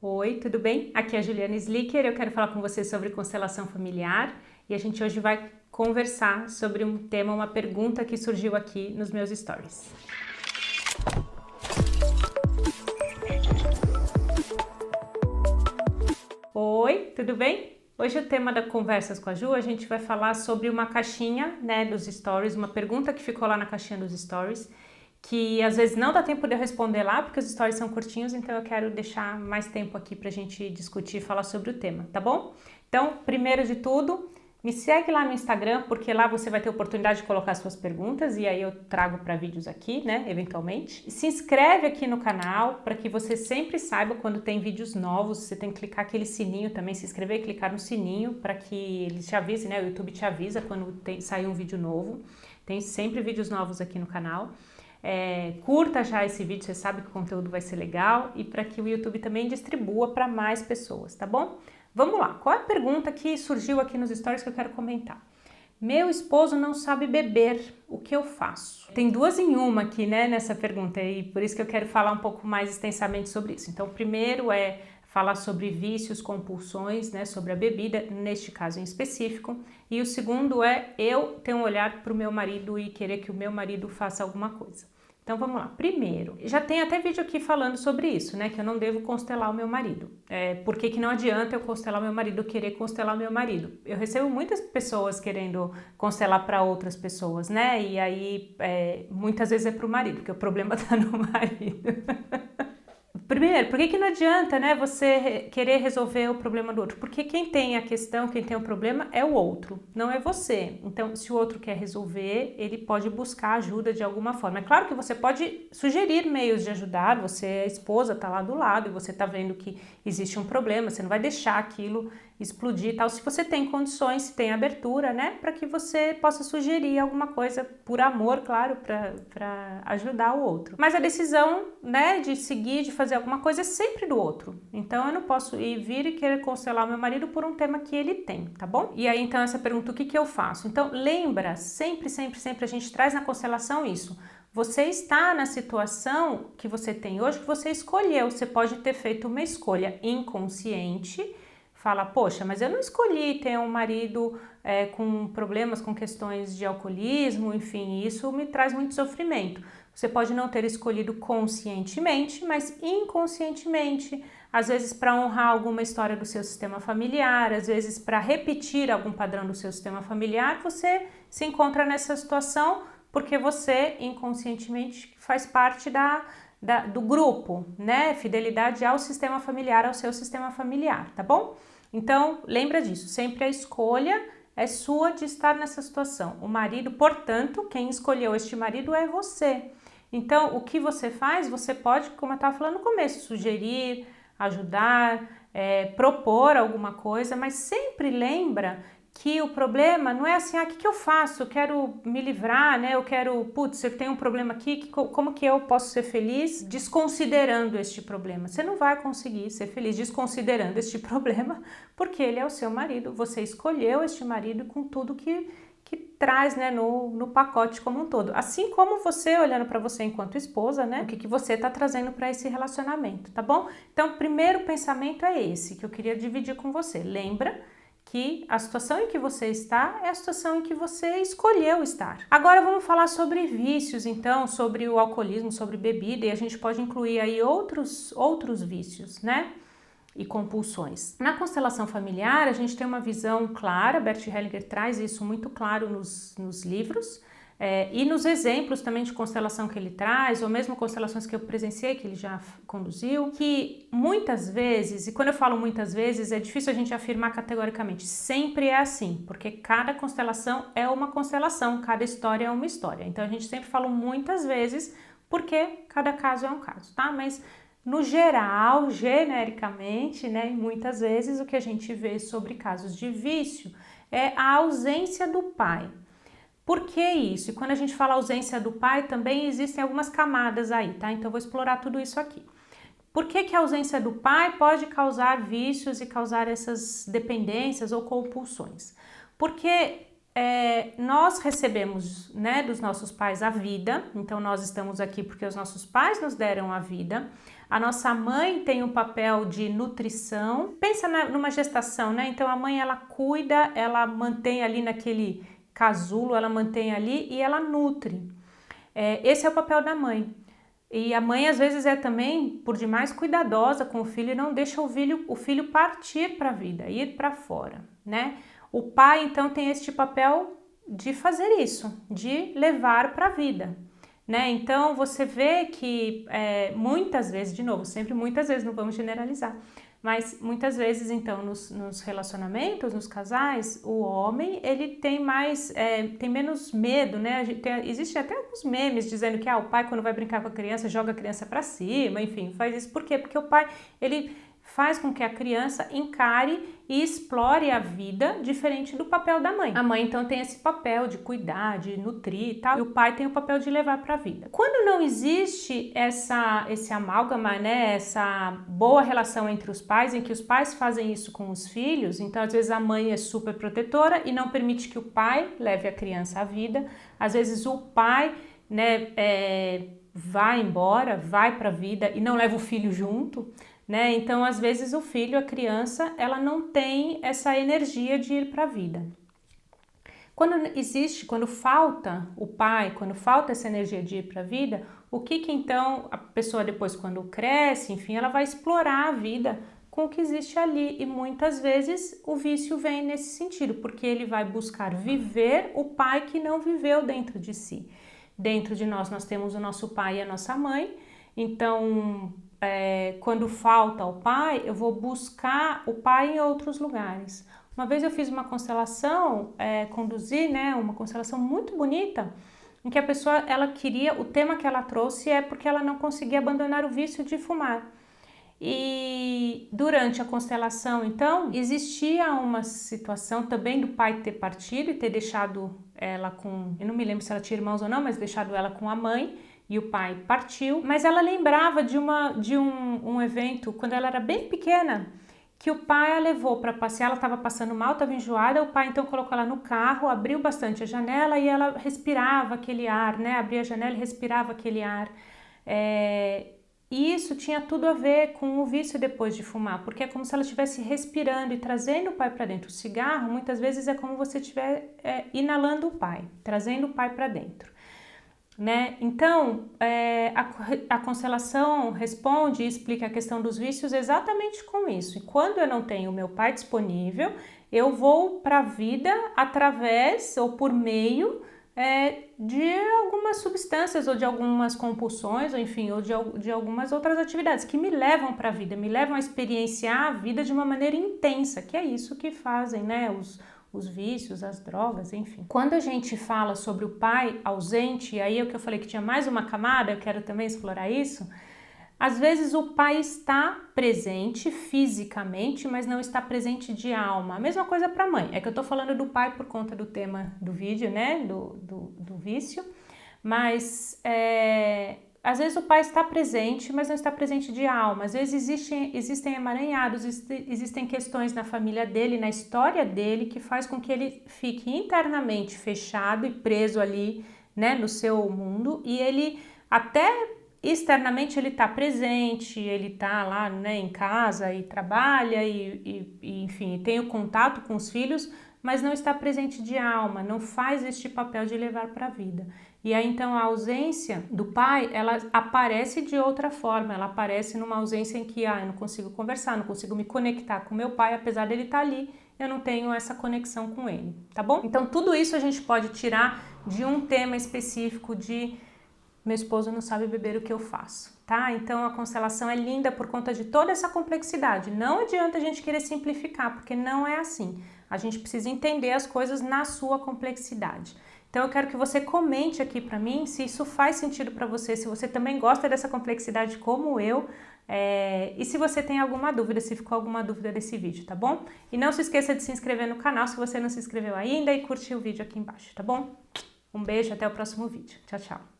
Oi, tudo bem? Aqui é a Juliana Slicker, eu quero falar com você sobre constelação familiar e a gente hoje vai conversar sobre um tema, uma pergunta que surgiu aqui nos meus stories. Oi, tudo bem? Hoje o tema da Conversas com a Ju, a gente vai falar sobre uma caixinha, dos stories, uma pergunta que ficou lá na caixinha dos stories, que às vezes não dá tempo de eu responder lá, porque os stories são curtinhos, então eu quero deixar mais tempo aqui pra gente discutir e falar sobre o tema, tá bom? Então, primeiro de tudo, me segue lá no Instagram, porque lá você vai ter oportunidade de colocar suas perguntas e aí eu trago para vídeos aqui, eventualmente. Se inscreve aqui no canal para que você sempre saiba quando tem vídeos novos. Você tem que clicar aquele sininho também, se inscrever e clicar no sininho para que ele te avise, o YouTube te avisa quando sair um vídeo novo. Tem sempre vídeos novos aqui no canal. Curta já esse vídeo, você sabe que o conteúdo vai ser legal e para que o YouTube também distribua para mais pessoas, tá bom? Vamos lá, qual é a pergunta que surgiu aqui nos stories que eu quero comentar? Meu esposo não sabe beber, o que eu faço? Tem duas em uma aqui, nessa pergunta e por isso que eu quero falar um pouco mais extensamente sobre isso. Então, o primeiro é falar sobre vícios, compulsões, sobre a bebida, neste caso em específico. E o segundo é eu ter um olhar para o meu marido e querer que o meu marido faça alguma coisa. Então vamos lá. Primeiro, já tem até vídeo aqui falando sobre isso, que eu não devo constelar o meu marido. Por que não adianta eu constelar o meu marido, querer constelar o meu marido? Eu recebo muitas pessoas querendo constelar para outras pessoas, E aí muitas vezes é para o marido, porque o problema tá no marido. Primeiro, por que não adianta, você querer resolver o problema do outro? Porque quem tem a questão, quem tem o problema é o outro, não é você. Então, se o outro quer resolver, ele pode buscar ajuda de alguma forma. É claro que você pode sugerir meios de ajudar, você, a esposa, tá lá do lado e você tá vendo que existe um problema, você não vai deixar aquilo explodir e tal. Se você tem condições, se tem abertura, para que você possa sugerir alguma coisa por amor, claro, para ajudar o outro. Mas a decisão, de seguir, de fazer alguma coisa é sempre do outro. Então eu não posso vir e querer constelar o meu marido por um tema que ele tem, tá bom? E aí então essa pergunta, o que eu faço? Então lembra, sempre a gente traz na constelação isso. Você está na situação que você tem hoje, que você escolheu. Você pode ter feito uma escolha inconsciente. Fala, poxa, mas eu não escolhi ter um marido com problemas, com questões de alcoolismo, enfim, isso me traz muito sofrimento. Você pode não ter escolhido conscientemente, mas inconscientemente, às vezes para honrar alguma história do seu sistema familiar, às vezes para repetir algum padrão do seu sistema familiar, você se encontra nessa situação porque você inconscientemente faz parte do grupo, Fidelidade ao sistema familiar, ao seu sistema familiar, tá bom? Então, lembra disso, sempre a escolha é sua de estar nessa situação. O marido, portanto, quem escolheu este marido é você. Então, o que você faz, você pode, como eu estava falando no começo, sugerir, ajudar, propor alguma coisa, mas sempre lembra que o problema não é assim, o que eu faço? Eu quero me livrar, eu quero, putz, eu tenho um problema aqui, como que eu posso ser feliz desconsiderando este problema? Você não vai conseguir ser feliz desconsiderando este problema, porque ele é o seu marido, você escolheu este marido com tudo que traz, no pacote como um todo. Assim como você, olhando para você enquanto esposa, o que você está trazendo para esse relacionamento, tá bom? Então, o primeiro pensamento é esse, que eu queria dividir com você. Lembra que a situação em que você está é a situação em que você escolheu estar. Agora vamos falar sobre vícios, então, sobre o alcoolismo, sobre bebida, e a gente pode incluir aí outros vícios, e compulsões. Na constelação familiar, a gente tem uma visão clara, Bert Hellinger traz isso muito claro nos livros, e nos exemplos também de constelação que ele traz, ou mesmo constelações que eu presenciei, que ele já conduziu, que muitas vezes, e quando eu falo muitas vezes, é difícil a gente afirmar categoricamente, sempre é assim, porque cada constelação é uma constelação, cada história é uma história. Então a gente sempre fala muitas vezes, porque cada caso é um caso, tá? Mas no geral, genericamente, muitas vezes o que a gente vê sobre casos de vício é a ausência do pai. Por que isso? E quando a gente fala ausência do pai, também existem algumas camadas aí, tá? Então eu vou explorar tudo isso aqui. Por que a ausência do pai pode causar vícios e causar essas dependências ou compulsões? Porque nós recebemos, dos nossos pais a vida, então nós estamos aqui porque os nossos pais nos deram a vida. A nossa mãe tem um papel de nutrição. Pensa numa gestação, né? Então a mãe ela cuida, ela mantém ali naquele casulo, ela mantém ali e ela nutre. Esse é o papel da mãe. E a mãe às vezes é também, por demais, cuidadosa com o filho e não deixa o filho partir para a vida, ir para fora, né? O pai então tem este papel de fazer isso, de levar para a vida, né? Então você vê que muitas vezes, de novo, sempre muitas vezes, não vamos generalizar, mas muitas vezes então nos relacionamentos, nos casais, o homem ele tem menos medo, né? Existem até alguns memes dizendo que o pai quando vai brincar com a criança joga a criança para cima, enfim, faz isso. Por quê? Porque o pai ele faz com que a criança encare e explore a vida diferente do papel da mãe. A mãe então tem esse papel de cuidar, de nutrir e tal, e o pai tem o papel de levar para a vida. Quando não existe esse amálgama, né, essa boa relação entre os pais, em que os pais fazem isso com os filhos, então às vezes a mãe é super protetora e não permite que o pai leve a criança à vida, às vezes o pai, né, vai embora, vai para a vida e não leva o filho junto, né? Então, às vezes o filho, a criança, ela não tem essa energia de ir para a vida. Quando falta o pai, quando falta essa energia de ir para a vida, o que então a pessoa depois quando cresce, enfim, ela vai explorar a vida com o que existe ali e muitas vezes o vício vem nesse sentido, porque ele vai buscar viver o pai que não viveu dentro de si. Dentro de nós temos o nosso pai e a nossa mãe, então quando falta o pai, eu vou buscar o pai em outros lugares. Uma vez eu fiz uma constelação, conduzi, né, uma constelação muito bonita, em que a pessoa, ela queria, o tema que ela trouxe é porque ela não conseguia abandonar o vício de fumar. E durante a constelação, então, existia uma situação também do pai ter partido e ter deixado ela com, eu não me lembro se ela tinha irmãos ou não, mas deixado ela com a mãe, e o pai partiu, mas ela lembrava de um evento, quando ela era bem pequena, que o pai a levou para passear, ela estava passando mal, estava enjoada, o pai então colocou ela no carro, abriu bastante a janela e ela respirava aquele ar, né? Abria a janela e respirava aquele ar. E isso tinha tudo a ver com o vício depois de fumar, porque é como se ela estivesse respirando e trazendo o pai para dentro. O cigarro, muitas vezes, é como você estiver inalando o pai, trazendo o pai para dentro. Né? Então, a constelação responde e explica a questão dos vícios exatamente com isso. E quando eu não tenho o meu pai disponível, eu vou para a vida através ou por meio de algumas substâncias ou de algumas compulsões, ou enfim, ou de algumas outras atividades que me levam para a vida, me levam a experienciar a vida de uma maneira intensa, que é isso que fazem, né, os vícios, as drogas, enfim. Quando a gente fala sobre o pai ausente, e aí é o que eu falei que tinha mais uma camada, eu quero também explorar isso, às vezes o pai está presente fisicamente, mas não está presente de alma. A mesma coisa para a mãe. É que eu tô falando do pai por conta do tema do vídeo, né, do vício, mas às vezes o pai está presente, mas não está presente de alma. Às vezes existem emaranhados, existem questões na família dele, na história dele, que faz com que ele fique internamente fechado e preso ali, né, no seu mundo, e ele até externamente ele está presente, ele está lá, né, em casa e trabalha e enfim, tem o contato com os filhos, mas não está presente de alma, não faz este papel de levar para a vida. E aí então a ausência do pai, ela aparece de outra forma, ela aparece numa ausência em que eu não consigo conversar, não consigo me conectar com meu pai, apesar dele estar ali, eu não tenho essa conexão com ele, tá bom? Então tudo isso a gente pode tirar de um tema específico de meu esposo não sabe beber o que eu faço, tá? Então a constelação é linda por conta de toda essa complexidade. Não adianta a gente querer simplificar, porque não é assim. A gente precisa entender as coisas na sua complexidade. Então eu quero que você comente aqui para mim se isso faz sentido para você, se você também gosta dessa complexidade como eu, e se você tem alguma dúvida, se ficou alguma dúvida desse vídeo, tá bom? E não se esqueça de se inscrever no canal se você não se inscreveu ainda e curtir o vídeo aqui embaixo, tá bom? Um beijo, até o próximo vídeo. Tchau, tchau.